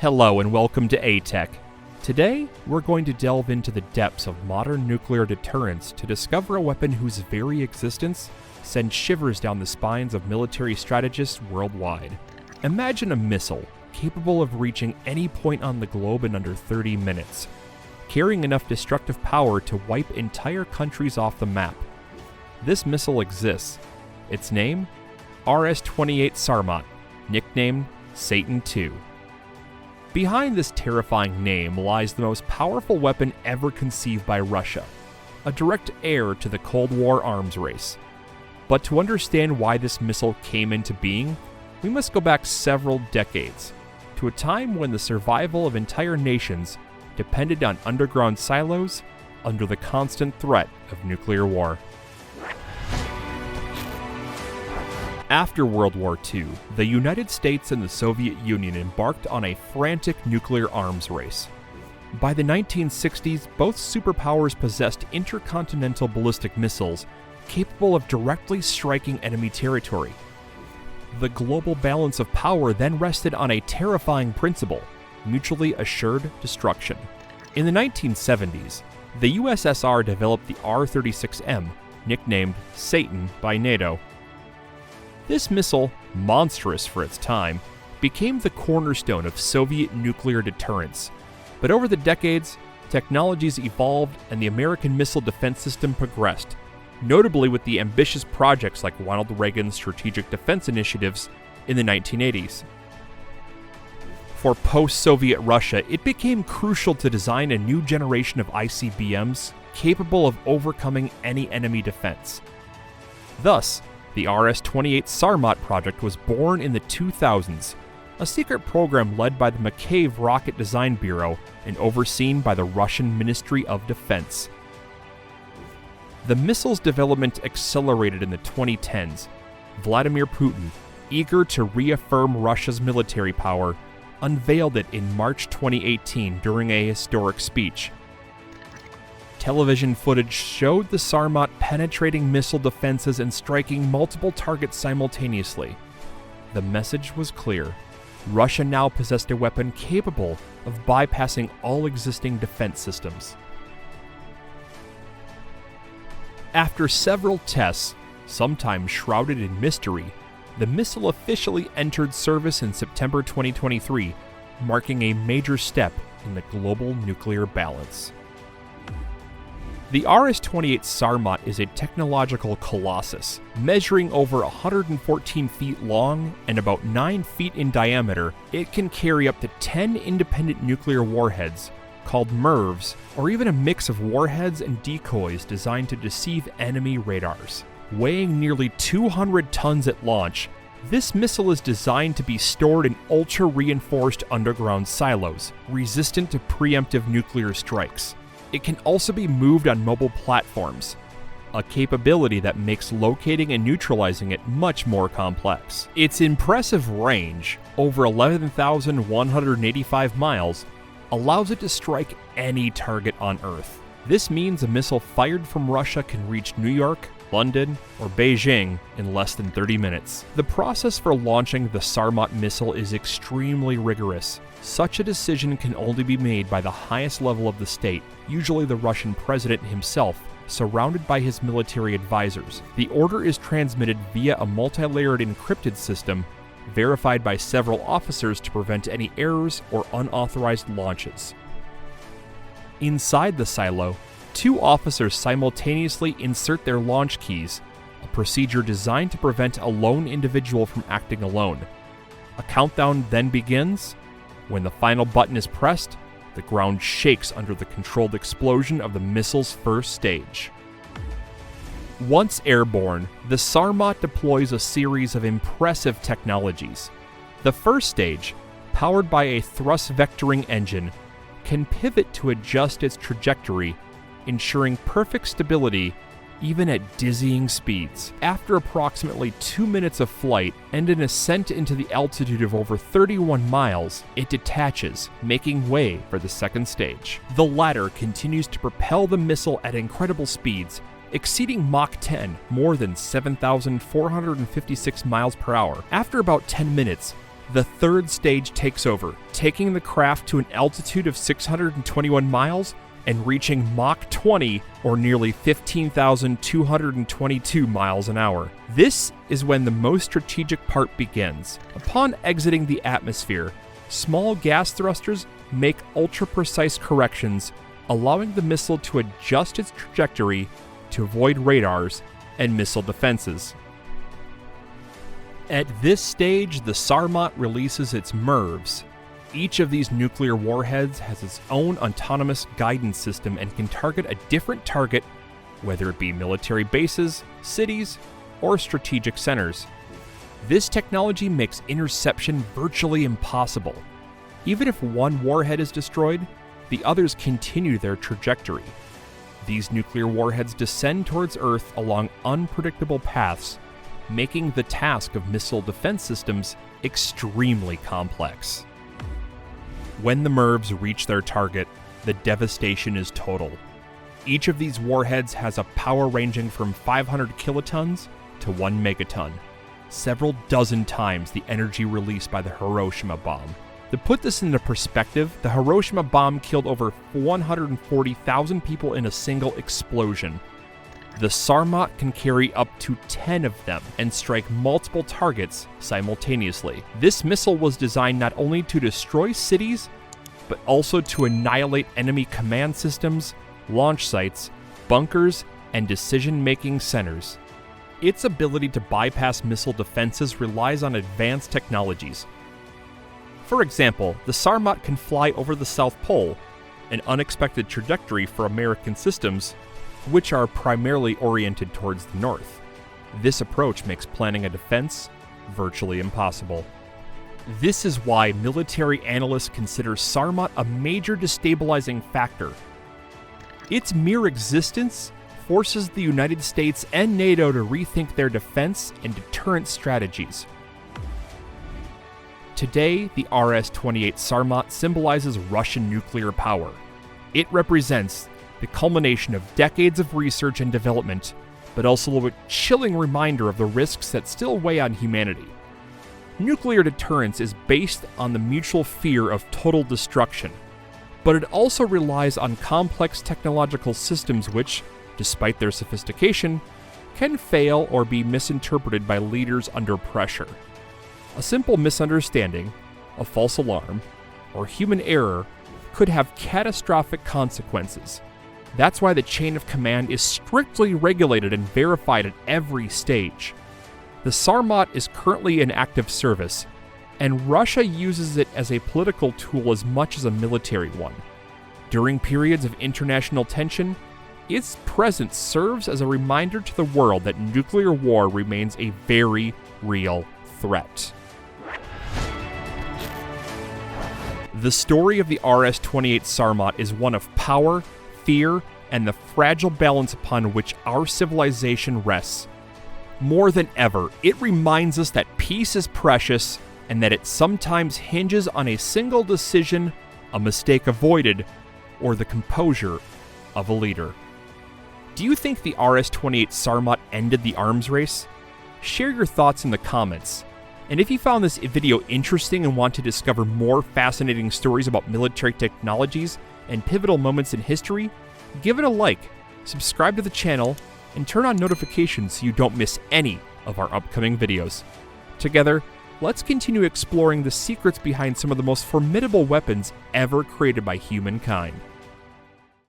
Hello and welcome to aTech. Today, we're going to delve into the depths of modern nuclear deterrence to discover a weapon whose very existence sends shivers down the spines of military strategists worldwide. Imagine a missile capable of reaching any point on the globe in under 30 minutes, carrying enough destructive power to wipe entire countries off the map. This missile exists. Its name? RS-28 Sarmat, nicknamed Satan II. Behind this terrifying name lies the most powerful weapon ever conceived by Russia, a direct heir to the Cold War arms race. But to understand why this missile came into being, we must go back several decades, to a time when the survival of entire nations depended on underground silos under the constant threat of nuclear war. After World War II, the United States and the Soviet Union embarked on a frantic nuclear arms race. By the 1960s, both superpowers possessed intercontinental ballistic missiles capable of directly striking enemy territory. The global balance of power then rested on a terrifying principle: mutually assured destruction. In the 1970s, the USSR developed the R-36M, nicknamed Satan by NATO. This missile, monstrous for its time, became the cornerstone of Soviet nuclear deterrence. But over the decades, technologies evolved and the American missile defense system progressed, notably with the ambitious projects like Ronald Reagan's strategic defense initiatives in the 1980s. For post-Soviet Russia, it became crucial to design a new generation of ICBMs capable of overcoming any enemy defense. Thus, the RS-28 Sarmat project was born in the 2000s, a secret program led by the McCabe Rocket Design Bureau and overseen by the Russian Ministry of Defense. The missile's development accelerated in the 2010s. Vladimir Putin, eager to reaffirm Russia's military power, unveiled it in March 2018 during a historic speech. Television footage showed the Sarmat penetrating missile defenses and striking multiple targets simultaneously. The message was clear. Russia now possessed a weapon capable of bypassing all existing defense systems. After several tests, sometimes shrouded in mystery, the missile officially entered service in September 2023, marking a major step in the global nuclear balance. The RS-28 Sarmat is a technological colossus. Measuring over 114 feet long and about 9 feet in diameter, it can carry up to 10 independent nuclear warheads, called MIRVs, or even a mix of warheads and decoys designed to deceive enemy radars. Weighing nearly 200 tons at launch, this missile is designed to be stored in ultra-reinforced underground silos, resistant to preemptive nuclear strikes. It can also be moved on mobile platforms, a capability that makes locating and neutralizing it much more complex. Its impressive range, over 11,185 miles, allows it to strike any target on Earth. This means a missile fired from Russia can reach New York, London, or Beijing in less than 30 minutes. The process for launching the Sarmat missile is extremely rigorous. Such a decision can only be made by the highest level of the state, usually the Russian president himself, surrounded by his military advisors. The order is transmitted via a multi-layered encrypted system, verified by several officers to prevent any errors or unauthorized launches. Inside the silo, 2 officers simultaneously insert their launch keys, a procedure designed to prevent a lone individual from acting alone. A countdown then begins. When the final button is pressed, the ground shakes under the controlled explosion of the missile's first stage. Once airborne, the Sarmat deploys a series of impressive technologies. The first stage, powered by a thrust vectoring engine, can pivot to adjust its trajectory, ensuring perfect stability even at dizzying speeds. After approximately 2 minutes of flight and an ascent into the altitude of over 31 miles, it detaches, making way for the second stage. The latter continues to propel the missile at incredible speeds, exceeding Mach 10, more than 7,456 miles per hour. After about 10 minutes, The third stage takes over, taking the craft to an altitude of 621 miles and reaching Mach 20, or nearly 15,222 miles an hour. This is when the most strategic part begins. Upon exiting the atmosphere, small gas thrusters make ultra-precise corrections, allowing the missile to adjust its trajectory to avoid radars and missile defenses. At this stage, the Sarmat releases its MIRVs. Each of these nuclear warheads has its own autonomous guidance system and can target a different target, whether it be military bases, cities, or strategic centers. This technology makes interception virtually impossible. Even if one warhead is destroyed, the others continue their trajectory. These nuclear warheads descend towards Earth along unpredictable paths, making the task of missile defense systems extremely complex. When the MIRVs reach their target, the devastation is total. Each of these warheads has a power ranging from 500 kilotons to 1 megaton, several dozen times the energy released by the Hiroshima bomb. To put this into perspective, the Hiroshima bomb killed over 140,000 people in a single explosion. The Sarmat can carry up to 10 of them and strike multiple targets simultaneously. This missile was designed not only to destroy cities, but also to annihilate enemy command systems, launch sites, bunkers, and decision-making centers. Its ability to bypass missile defenses relies on advanced technologies. For example, the Sarmat can fly over the South Pole, an unexpected trajectory for American systems, which are primarily oriented towards the north. This approach makes planning a defense virtually impossible. This is why military analysts consider Sarmat a major destabilizing factor. Its mere existence forces the United States and NATO to rethink their defense and deterrence strategies. Today, the RS-28 Sarmat symbolizes Russian nuclear power. It represents the culmination of decades of research and development, but also a chilling reminder of the risks that still weigh on humanity. Nuclear deterrence is based on the mutual fear of total destruction, but it also relies on complex technological systems which, despite their sophistication, can fail or be misinterpreted by leaders under pressure. A simple misunderstanding, a false alarm, or human error could have catastrophic consequences. That's why the chain of command is strictly regulated and verified at every stage. The Sarmat is currently in active service, and Russia uses it as a political tool as much as a military one. During periods of international tension, its presence serves as a reminder to the world that nuclear war remains a very real threat. The story of the RS-28 Sarmat is one of power, fear, and the fragile balance upon which our civilization rests. More than ever, it reminds us that peace is precious and that it sometimes hinges on a single decision, a mistake avoided, or the composure of a leader. Do you think the RS-28 Sarmat ended the arms race? Share your thoughts in the comments. And if you found this video interesting and want to discover more fascinating stories about military technologies and pivotal moments in history, give it a like, subscribe to the channel, and turn on notifications so you don't miss any of our upcoming videos. Together, let's continue exploring the secrets behind some of the most formidable weapons ever created by humankind.